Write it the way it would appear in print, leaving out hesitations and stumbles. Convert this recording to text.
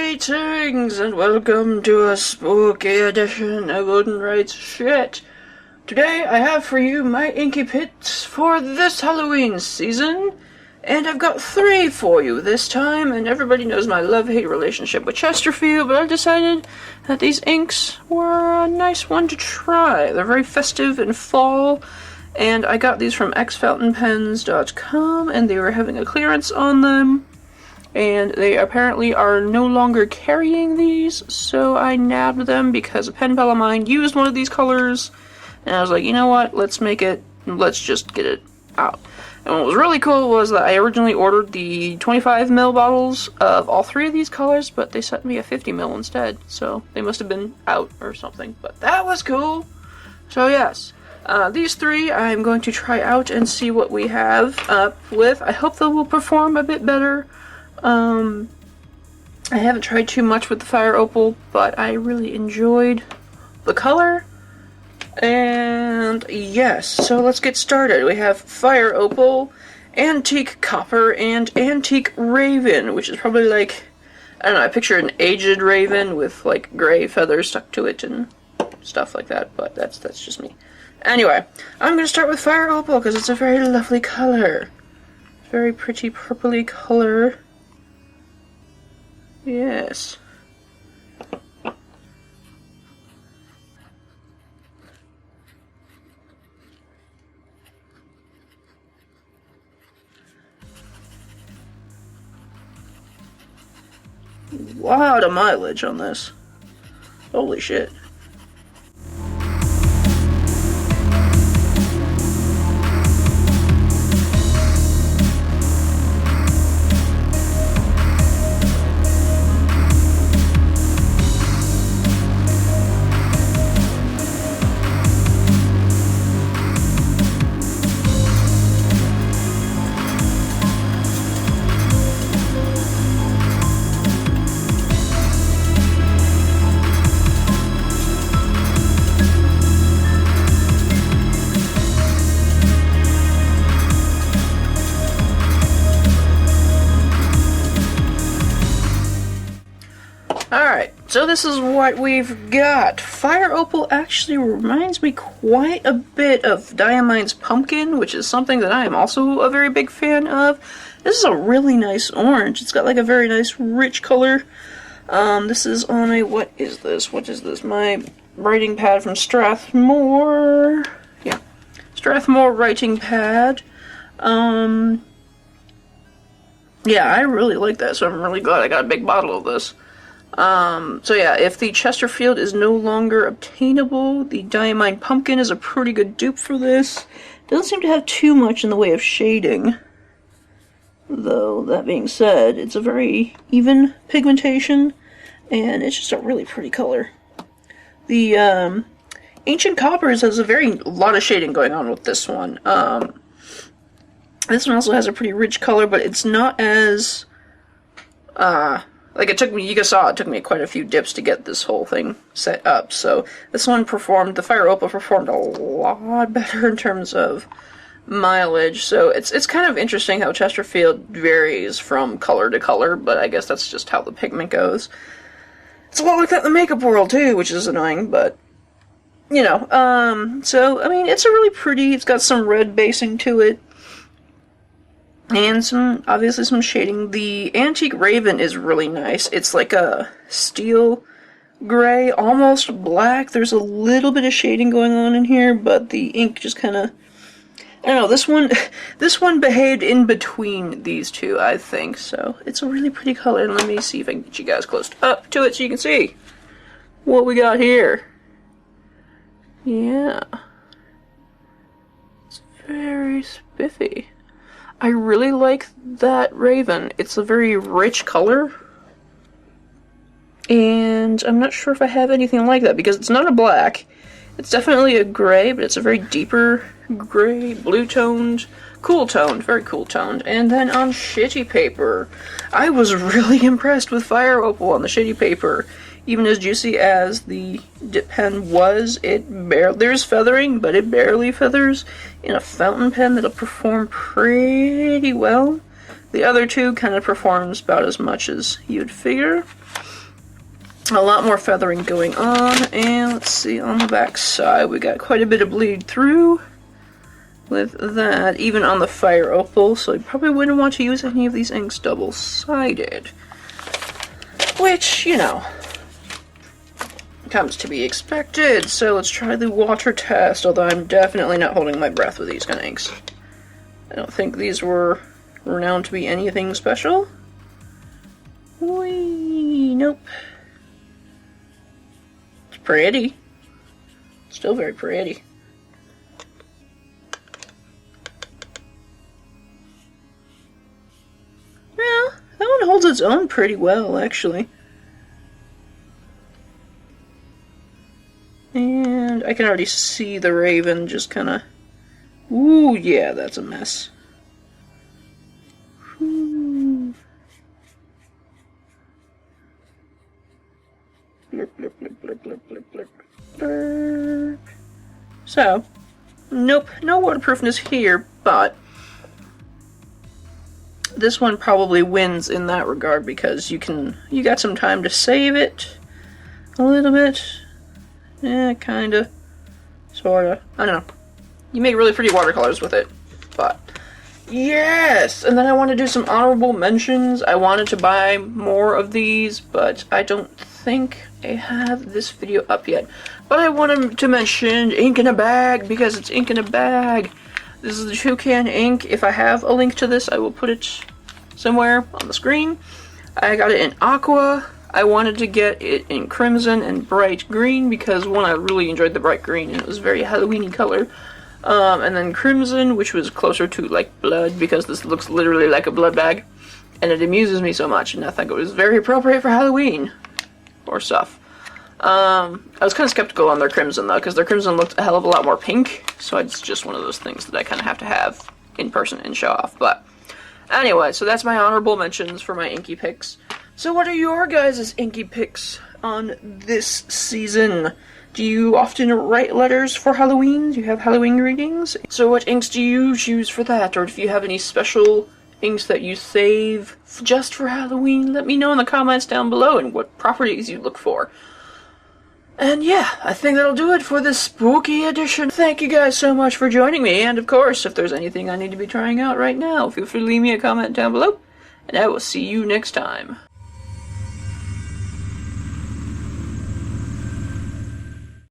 Greetings and welcome to a spooky edition of Odin Writes Shit. Today I have for you my inky pits for this Halloween season, and I've got 3 for you this time, and everybody knows my love-hate relationship with Chesterfield, but I decided that these inks were a nice one to try. They're very festive in fall, and I got these from xfountainpens.com, and they were having a clearance on them. And they apparently are no longer carrying these, so I nabbed them because a pen pal of mine used one of these colors, and I was like, you know what, let's just get it out. And what was really cool was that I originally ordered the 25ml bottles of all 3 of these colors, but they sent me a 50ml instead, so they must have been out or something, but that was cool! So yes, these 3 I'm going to try out and see what we have up with. I hope they will perform a bit better. I haven't tried too much with the Fire Opal, but I really enjoyed the color. And yes, so let's get started. We have Fire Opal, Antique Copper, and Antique Raven, which is probably like, I don't know, I picture an aged raven with like gray feathers stuck to it and stuff like that, but that's just me. Anyway, I'm gonna start with Fire Opal because it's a very lovely color. Very pretty purpley color. Yes. Lot of mileage on this. Holy shit. Alright, so this is what we've got. Fire Opal actually reminds me quite a bit of Diamine's Pumpkin, which is something that I am also a very big fan of. This is a really nice orange. It's got like a very nice rich color. This is on a, what is this? My writing pad from Strathmore. Yeah, Strathmore writing pad. Yeah, I really like that, so I'm really glad I got a big bottle of this. So yeah, if the Chesterfield is no longer obtainable, the Diamine Pumpkin is a pretty good dupe for this. Doesn't seem to have too much in the way of shading. Though, that being said, it's a very even pigmentation, and it's just a really pretty color. The, Ancient Coppers has a lot of shading going on with this one. This one also has a pretty rich color, but it's not as, like, it took me quite a few dips to get this whole thing set up, so this one the Fire Opal performed a lot better in terms of mileage, so it's kind of interesting how Chesterfield varies from color to color, but I guess that's just how the pigment goes. It's a lot like that in the makeup world, too, which is annoying, but, you know, so, I mean, it's it's got some red basing to it. And obviously some shading. The Antique Raven is really nice. It's like a steel gray, almost black. There's a little bit of shading going on in here, but the ink just kind of, I don't know, this one behaved in between these two, I think. So it's a really pretty color. And let me see if I can get you guys close up to it so you can see what we got here. Yeah. It's very spiffy. I really like that Raven. It's a very rich color. And I'm not sure if I have anything like that, because it's not a black. It's definitely a gray, but it's a very deeper gray, blue-toned, cool-toned, very cool-toned. And then on shitty paper, I was really impressed with Fire Opal on the shitty paper. Even as juicy as the dip pen was, there's feathering, but it barely feathers. In a fountain pen, that'll perform pretty well. The other two kind of performs about as much as you'd figure. A lot more feathering going on, and let's see, on the back side we got quite a bit of bleed through with that, even on the fire opal, so you probably wouldn't want to use any of these inks double-sided. Which, you know, comes to be expected. So let's try the water test, although I'm definitely not holding my breath with these kind of inks. I don't think these were renowned to be anything special. Whee, nope. Pretty. Still very pretty. Yeah, that one holds its own pretty well, actually. And I can already see the raven just kind of... Ooh, yeah, that's a mess. Ooh. Blip, blip, blip, blip, blip, blip, blip, blip. So, nope, no waterproofness here, but this one probably wins in that regard because you got some time to save it a little bit. Yeah, kinda, sorta. I don't know. You make really pretty watercolors with it, but yes! And then I want to do some honorable mentions. I wanted to buy more of these, but I don't think I have this video up yet. But I wanted to mention ink in a bag, because it's ink in a bag. This is the Toucan ink. If I have a link to this, I will put it somewhere on the screen. I got it in aqua. I wanted to get it in crimson and bright green, because one, I really enjoyed the bright green, and it was a very Halloween-y color. And then crimson, which was closer to like blood, because this looks literally like a blood bag, and it amuses me so much, and I think it was very appropriate for Halloween or stuff. I was kind of skeptical on their crimson though, because their crimson looked a hell of a lot more pink, so it's just one of those things that I kind of have in person and show off. But anyway, so that's my honorable mentions for my inky picks. So what are your guys' inky picks on this season? Do you often write letters for Halloween? Do you have Halloween greetings? So what inks do you choose for that? Or if you have any special inks that you save just for Halloween, let me know in the comments down below and what properties you look for. And yeah, I think that'll do it for this spooky edition. Thank you guys so much for joining me, and of course, if there's anything I need to be trying out right now, feel free to leave me a comment down below, and I will see you next time.